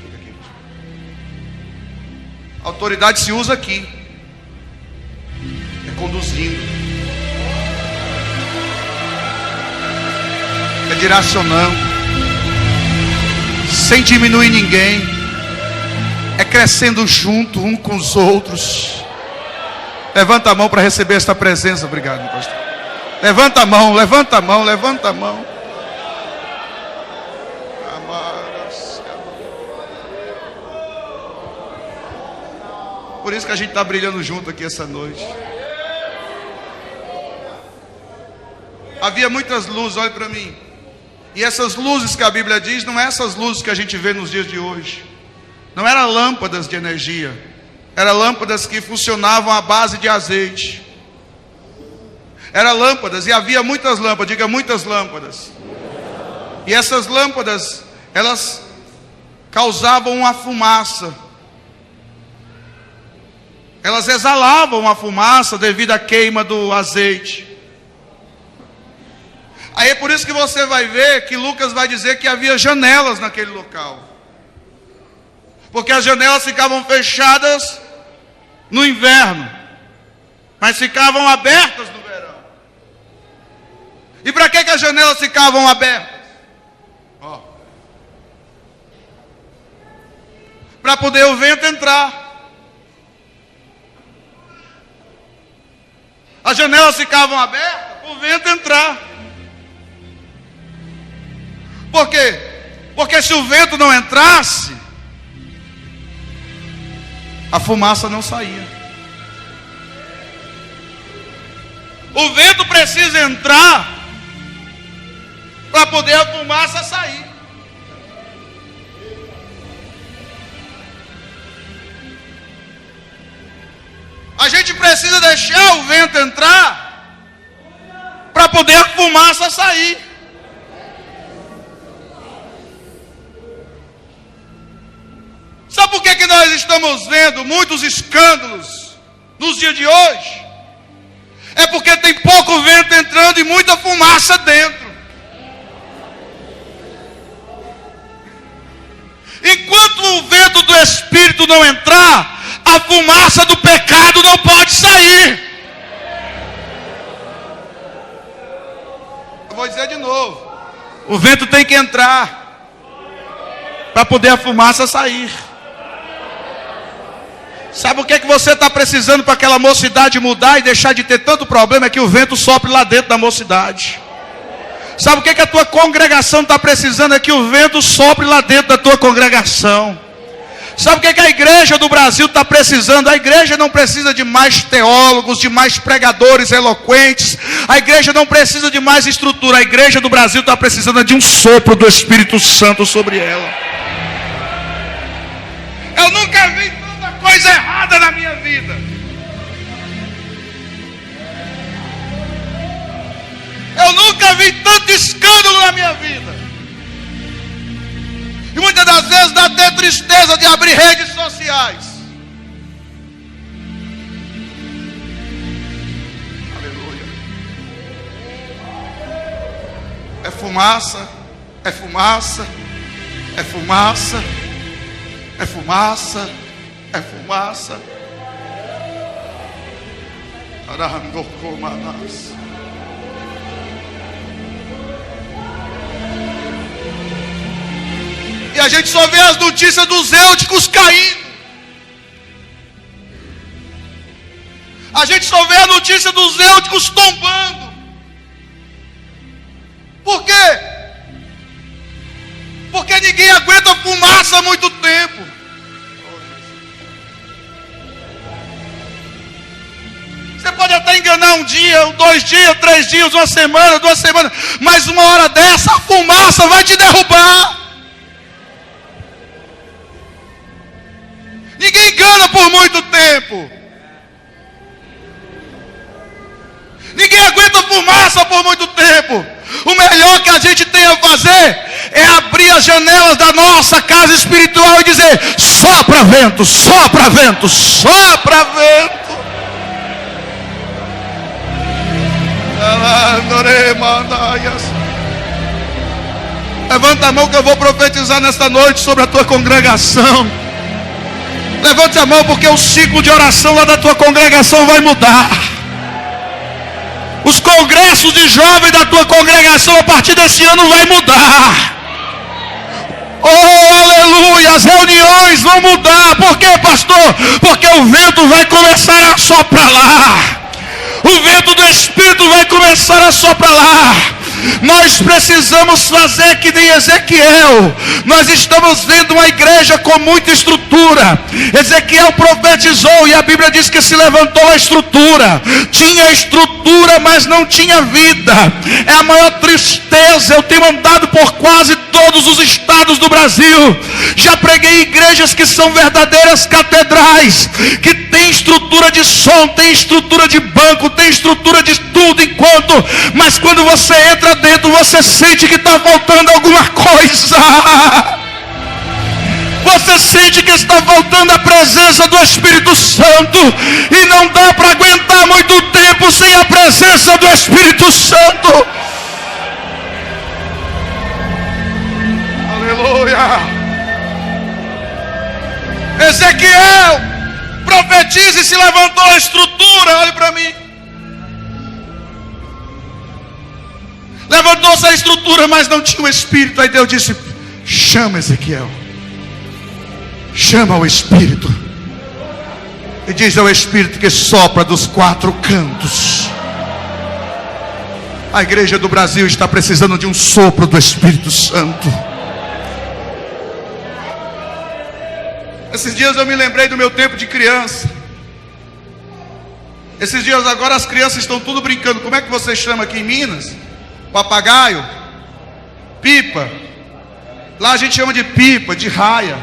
Fica aqui, pastor. Autoridade se usa aqui. É conduzindo. é direcionando, sem diminuir ninguém, é crescendo junto um com os outros. Levanta a mão para receber esta presença. Obrigado, pastor. Levanta a mão, levanta a mão, levanta a mão. Por isso que a gente está brilhando junto aqui essa noite. Havia muitas luzes, olha para mim. E essas luzes que a Bíblia diz, não é essas luzes que a gente vê nos dias de hoje. Não eram lâmpadas de energia. Eram lâmpadas que funcionavam à base de azeite. Eram lâmpadas, e havia muitas lâmpadas, diga muitas lâmpadas. E essas lâmpadas, elas causavam uma fumaça. Elas exalavam uma fumaça devido à queima do azeite. Aí é por isso que você vai ver que Lucas vai dizer que havia janelas naquele local. Porque as janelas ficavam fechadas no inverno, mas ficavam abertas no verão. E para que as janelas ficavam abertas? Para poder o vento entrar. As janelas ficavam abertas para o vento entrar. Por quê? Porque se o vento não entrasse, a fumaça não saía. O vento precisa entrar para poder a fumaça sair. A gente precisa deixar o vento entrar para poder a fumaça sair. Sabe por que nós estamos vendo muitos escândalos nos dias de hoje? É porque tem pouco vento entrando e muita fumaça dentro. Enquanto o vento do Espírito não entrar, a fumaça do pecado não pode sair. Eu vou dizer de novo. O vento tem que entrar para poder a fumaça sair. Sabe o que você está precisando para aquela mocidade mudar e deixar de ter tanto problema? É que o vento sopre lá dentro da mocidade. Sabe o que a tua congregação está precisando? É que o vento sopre lá dentro da tua congregação. Sabe o que a igreja do Brasil está precisando? A igreja não precisa de mais teólogos, de mais pregadores eloquentes. A igreja não precisa de mais estrutura. A igreja do Brasil está precisando de um sopro do Espírito Santo sobre ela. Eu nunca vi tanta coisa errada na minha vida. Eu nunca vi tanto escândalo na minha vida. E muitas das vezes dá até tristeza de abrir redes sociais. Aleluia. É fumaça, é fumaça, é fumaça, é fumaça, é fumaça. Arandocomanas. E a gente só vê as notícias dos eúticos caindo. A gente só vê a notícia dos eúticos tombando. Por quê? Porque ninguém aguenta fumaça há muito tempo. Você pode até enganar um dia, 2 dias, 3 dias, 1 semana, 2 semanas, mas uma hora dessa a fumaça vai te derrubar. Ninguém engana por muito tempo. Ninguém aguenta fumaça por muito tempo. O melhor que a gente tem a fazer é abrir as janelas da nossa casa espiritual e dizer: sopra vento, sopra vento, sopra vento. Levanta a mão que eu vou profetizar nesta noite sobre a tua congregação. Levante a mão porque o ciclo de oração lá da tua congregação vai mudar. Os congressos de jovens da tua congregação a partir desse ano vai mudar. Oh, aleluia, as reuniões vão mudar. Por quê, pastor? Porque o vento vai começar a soprar lá. O vento do Espírito vai começar a soprar lá. Nós precisamos fazer que nem Ezequiel. Nós estamos vendo uma igreja com muita estrutura. Ezequiel profetizou e a Bíblia diz que se levantou a estrutura. Tinha estrutura, mas não tinha vida. É a maior tristeza. Eu tenho andado por quase todos os estados do Brasil. Já preguei em igrejas que são verdadeiras catedrais, que tem estrutura de som, tem estrutura de banco, tem estrutura de tudo mas quando você entra dentro, você sente que está faltando alguma coisa. Você sente que está faltando a presença do Espírito Santo, e não dá para aguentar muito tempo sem a presença do Espírito Santo. Aleluia. Ezequiel profetiza e se levantou a estrutura. Olhe para mim. Levantou-se a estrutura, mas não tinha o Espírito. Aí Deus disse: chama Ezequiel, chama o Espírito. E diz ao Espírito que sopra dos quatro cantos. A igreja do Brasil está precisando de um sopro do Espírito Santo. Esses dias eu me lembrei do meu tempo de criança. Esses dias agora as crianças estão tudo brincando. Como é que você chama aqui em Minas? Papagaio? Pipa. Lá a gente chama de pipa, de raia.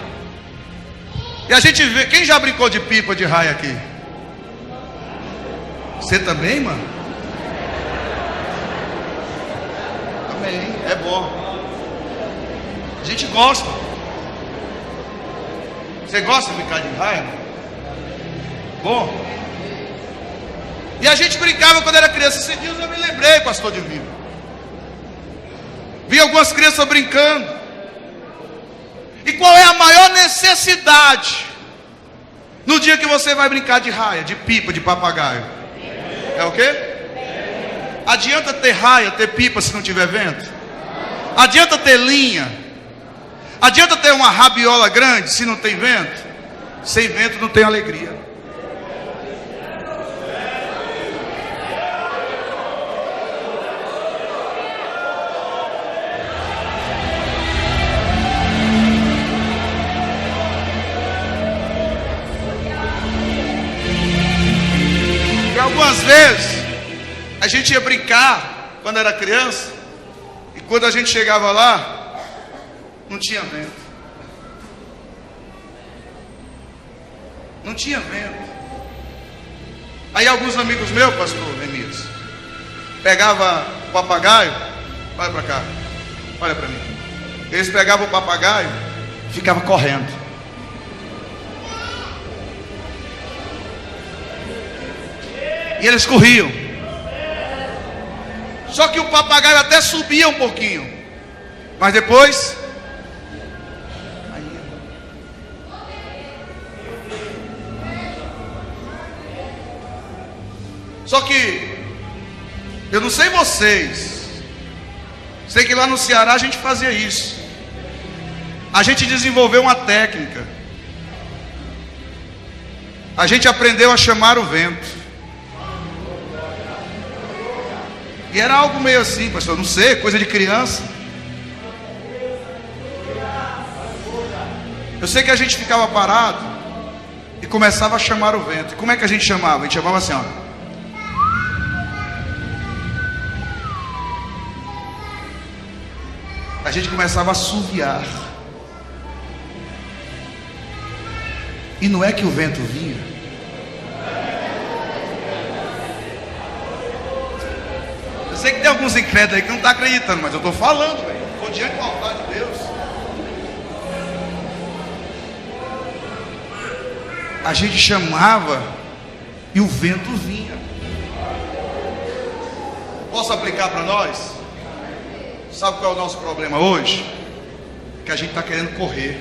E a gente vê, quem já brincou de pipa, de raia aqui? Você também, mano? Amém, é bom. A gente gosta. Você gosta de brincar de raia? Bom. E a gente brincava quando era criança. Esses dias eu me lembrei, pastor Divino. Vi algumas crianças brincando. E qual é a maior necessidade no dia que você vai brincar de raia, de pipa, de papagaio? É o quê? Adianta ter raia, ter pipa se não tiver vento? Adianta ter linha? Adianta ter uma rabiola grande se não tem vento? Sem vento não tem alegria. E algumas vezes a gente ia brincar quando era criança, e quando a gente chegava lá, não tinha vento. Não tinha vento. Aí alguns amigos meus, pastor Remias, pegava o papagaio. Olha para cá, olha para mim. Eles pegavam o papagaio e ficavam correndo. E eles corriam. Só que o papagaio até subia um pouquinho, mas depois Só que eu não sei vocês, sei que lá no Ceará a gente fazia isso. A gente desenvolveu uma técnica. A gente aprendeu a chamar o vento. E era algo meio assim, pastor, não sei, coisa de criança. Eu sei que a gente ficava parado e começava a chamar o vento. E como é que a gente chamava? A gente chamava assim, ó. A gente começava a assoviar. E não é que o vento vinha. Eu sei que tem alguns incrédulos aí que não estão acreditando, mas eu estou falando, velho. Estou diante do altar de Deus. A gente chamava e o vento vinha. Posso aplicar para nós? Sabe qual é o nosso problema hoje? Que a gente está querendo correr.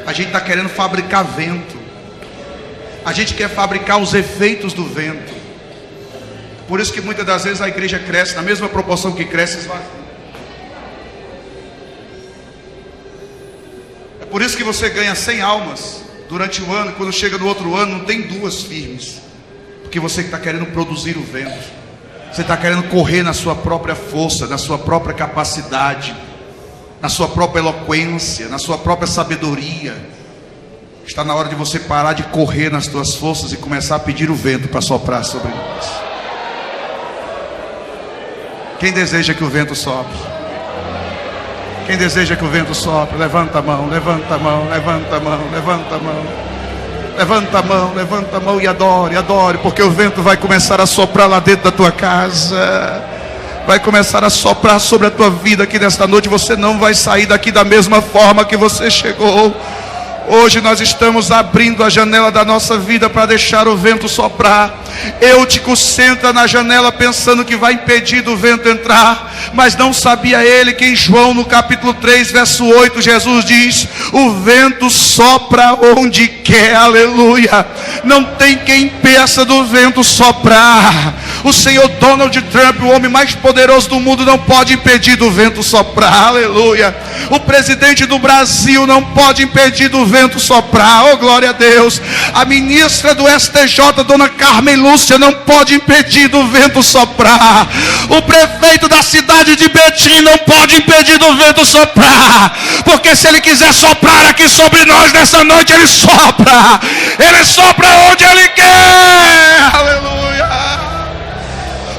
A gente está querendo fabricar vento. A gente quer fabricar os efeitos do vento. Por isso que muitas das vezes a igreja cresce, na mesma proporção que cresce, esvazia. É por isso que você ganha 100 almas durante o ano, quando chega no outro ano não tem 2 firmes. Porque você está querendo produzir o vento. Você está querendo correr na sua própria força, na sua própria capacidade, na sua própria eloquência, na sua própria sabedoria. Está na hora de você parar de correr nas tuas forças e começar a pedir o vento para soprar sobre nós. Quem deseja que o vento sopre? Quem deseja que o vento sopre? Levanta a mão, levanta a mão, levanta a mão, levanta a mão. Levanta a mão e adore, adore, porque o vento vai começar a soprar lá dentro da tua casa. Vai começar a soprar sobre a tua vida aqui nesta noite. Você não vai sair daqui da mesma forma que você chegou. Hoje nós estamos abrindo a janela da nossa vida para deixar o vento soprar. Eutico senta na janela pensando que vai impedir do vento entrar, mas não sabia ele que em João no capítulo 3 verso 8 Jesus diz: o vento sopra onde quer, aleluia. Não tem quem impeça do vento soprar. O senhor Donald Trump, o homem mais poderoso do mundo, não pode impedir do vento soprar, aleluia. O presidente do Brasil não pode impedir do vento soprar, oh glória a Deus. A ministra do STJ, dona Carmen Lúcia, não pode impedir do vento soprar. O prefeito da cidade de Betim não pode impedir do vento soprar, porque se ele quiser soprar aqui sobre nós nessa noite, ele sopra onde ele quer, aleluia.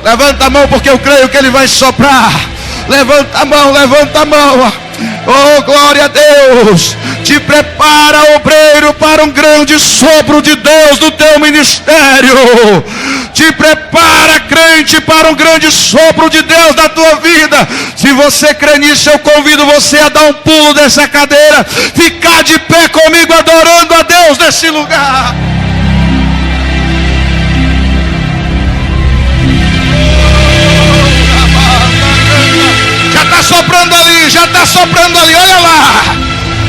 Levanta a mão, porque eu creio que ele vai soprar. Levanta a mão, levanta a mão. Oh glória a Deus. Te prepara, obreiro, para um grande sopro de Deus no teu ministério. Te prepara, crente, para um grande sopro de Deus na tua vida. Se você crê nisso, eu convido você a dar um pulo dessa cadeira, ficar de pé comigo adorando a Deus nesse lugar. Já está soprando ali, olha lá.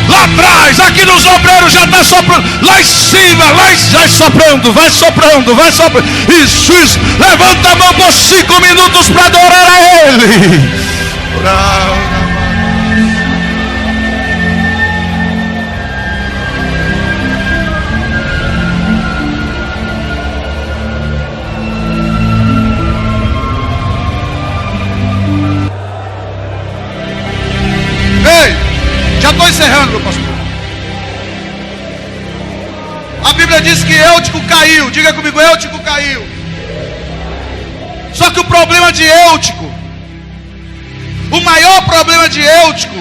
Lá atrás, aqui nos obreiros já está soprando. Lá em cima, vai soprando. Isso. Levanta a mão por 5 minutos para adorar a Ele. Já estou encerrando, meu pastor. A Bíblia diz que Eutico caiu. Diga comigo, Eutico caiu. Só que o problema de Eutico, o maior problema de Eutico,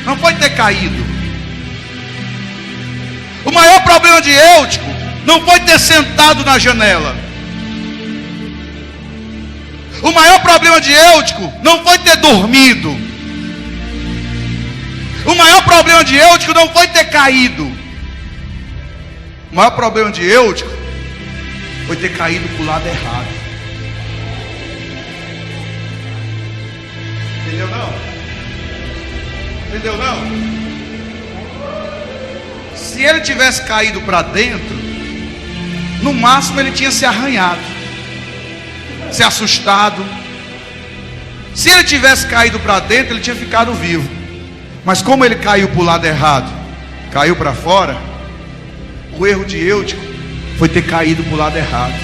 não foi ter caído. O maior problema de Eutico não foi ter sentado na janela. O maior problema de Eutico não foi ter dormido. O maior problema de Eutico não foi ter caído. O maior problema de Eutico foi ter caído para o lado errado. Entendeu não? Entendeu não? Se ele tivesse caído para dentro, no máximo ele tinha se arranhado, se assustado. Se ele tivesse caído para dentro, ele tinha ficado vivo. Mas como ele caiu para o lado errado, caiu para fora, o erro de Eutico foi ter caído para o lado errado.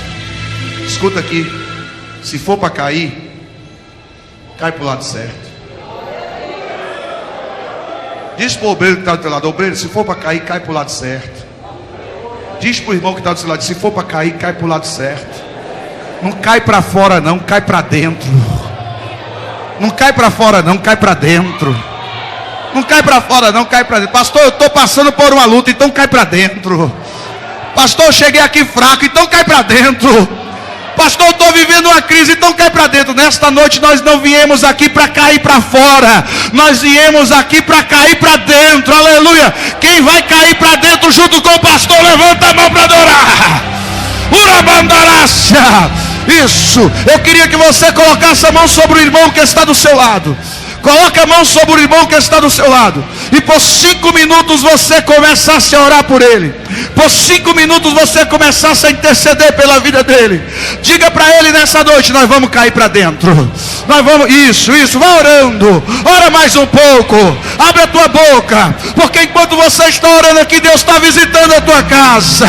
Escuta aqui, se for para cair, cai para o lado certo. Diz para o obreiro que está do teu lado: obreiro, se for para cair, cai para o lado certo. Diz para o irmão que está do seu lado: se for para cair, cai para o lado certo. Não cai para fora não, cai para dentro. Não cai para fora não, cai para dentro. Não cai para fora não, cai para dentro. Pastor, eu estou passando por uma luta, então cai para dentro. Pastor, eu cheguei aqui fraco, então cai para dentro. Pastor, eu estou vivendo uma crise, então cai para dentro. Nesta noite nós não viemos aqui para cair para fora, nós viemos aqui para cair para dentro, aleluia. Quem vai cair para dentro junto com o pastor, levanta a mão para adorar. Urabandarácia. Isso, eu queria que você colocasse a mão sobre o irmão que está do seu lado. Coloque a mão sobre o irmão que está do seu lado e por 5 minutos você começasse a orar por ele, por 5 minutos você começasse a interceder pela vida dele. Diga para ele nessa noite: nós vamos cair para dentro, nós vamos, isso, vai orando, ora mais um pouco, abre a tua boca, porque enquanto você está orando aqui, Deus está visitando a tua casa.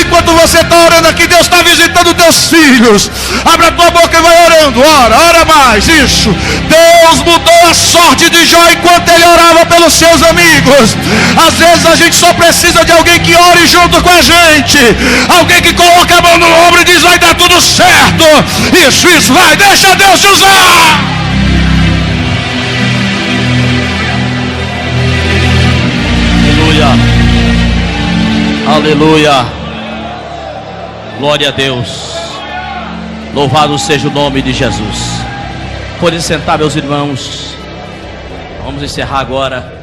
Enquanto você está orando aqui, Deus está visitando teus filhos. Abre a tua boca e vai orando, ora mais, isso. Deus mudou a sorte de Jó enquanto ele orava pelos seus amigos. Às vezes a gente só precisa de alguém que ore junto com a gente, alguém que coloque a mão no ombro e diz: vai dar tudo certo. Isso, vai, deixa Deus te usar. Aleluia, glória a Deus, louvado seja o nome de Jesus. Podem sentar, meus irmãos, vamos encerrar agora.